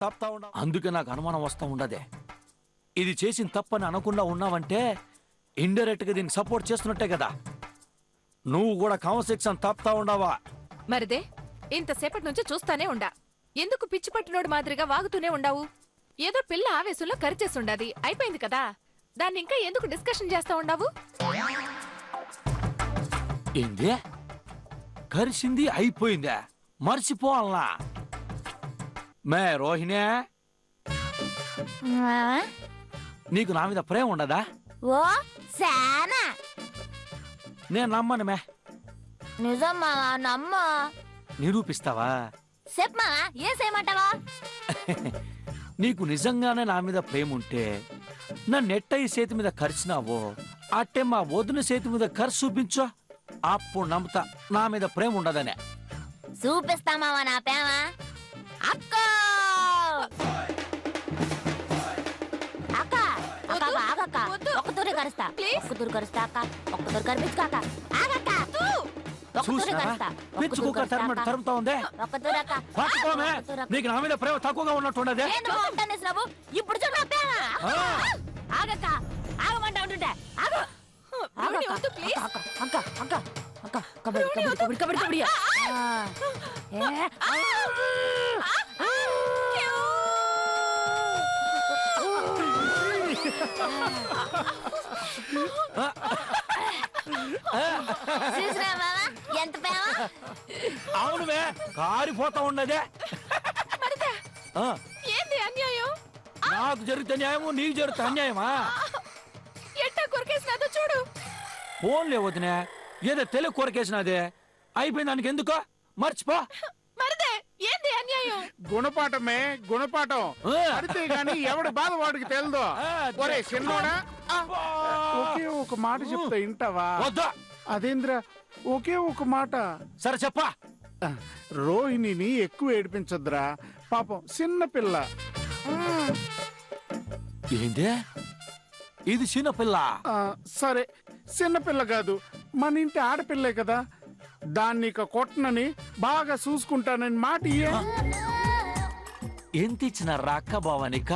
తప్పుతా ఉండ అందుకే నాకు అనుమానం వస్తా ఉండదే. ఇది చేసిన తప్పని అనకుండా ఉన్నావంటే ఇండైరెక్ట్ గా దీనికి సపోర్ట్ చేస్తున్నట్టే కదా. నువ్వు కూడా కాన్వర్సేషన్ తప్పుతా ఉండవా? మరిదే ఇంతసేపటి నుంచి చూస్తానే ఉండా. ఎందుకు పిచ్చి పట్టినోడు మాదిరిగా వాగుతూనే ఉండావు? ఏదో పిల్ల ఆవేశంలో కరిచేస్తుండది, అయిపోయింది కదా. దాన్ని ఇంకా ఎందుకు డిస్కషన్ చేస్తా ఉండావు? ఏంది కరిసింది అయిపోయిందా? మర్చిపోవాలనా? మే రోహిణి, నీకు నా మీద ప్రేమ ఉండదా? ఓ సానా. నేను నమ్మను మే. నిజం మావా, నమ్ము. నిరూపిస్తావా? చెప్పు మావా, ఏం చేయమంటావా? నీకు నిజంగానే నా మీద ప్రేమ ఉంటే నన్ను ఎట్టయి చేతి మీద కరిచినావో అట్టే మా వదిన చేతి మీద కరిచి చూపించు. అప్పుడు నమ్ముతా నా మీద ప్రేమ ఉండదనే. చూపిస్తా మావా నా ప్రేమ. అక్క అక్క అక్క ఆగక్క, ఒక్క తూరి కరుస్తా. ఒక్క తూరి కరుస్తా అక్క, ఒక్క తూరి కరిపించుకోక. ఆగక్క, ఒక్క తూరి కరుస్తా. పిచ్చుకోక తరుముతా ఉందే. ఒక్క తూరి అక్క. పట్టుకోమే. నీకు నా మీద ప్రేమ తక్కువగా ఉన్నట్టుండదే. ఇప్పుడు చూడు నా ప్రేమ. ఆగక్క, ఆగమంటా ఉంటుంటే. ఆగు. ఎంత ప్రేమ! అవునువే, కారిపోతా ఉన్నదే. ఏంది అన్యాయం? నాకు జరిగితే న్యాయము, నీకు జరిగితే అన్యాయమా? ఎట్టా కొరికేసినాదో చూడు. ఫోన్లే వదినే, ఏదో తెలుగు కొరకేసినదే. అయిపోయింది దానికి ఎందుకో మర్చిపో. మరిదే ఏంది అన్యాయం? గుణపాఠమే గుణపాఠం. అడితే గాని ఎవడు బాధ వాడికి తెలుదో. ఒరే చిన్నోడా, ఒకే ఒక మాట చెప్తా వింటావా? వద్దా? అదేంద్ర, ఒకే ఒక మాట. సరే చెప్పా. రోహిణిని ఎక్కువ ఏడిపించొద్దురా, పాపం చిన్న పిల్ల. ఏంది ఇది? చిన్నపిల్ల? సరే చిన్నపిల్ల కాదు, మన ఇంటి ఆడపిల్లే కదా. దాన్ని ఇక కొట్టనని బాగా చూసుకుంటానని మాట ఇయ్యే. ఎంత ఇచ్చిన రక్క బావనిక?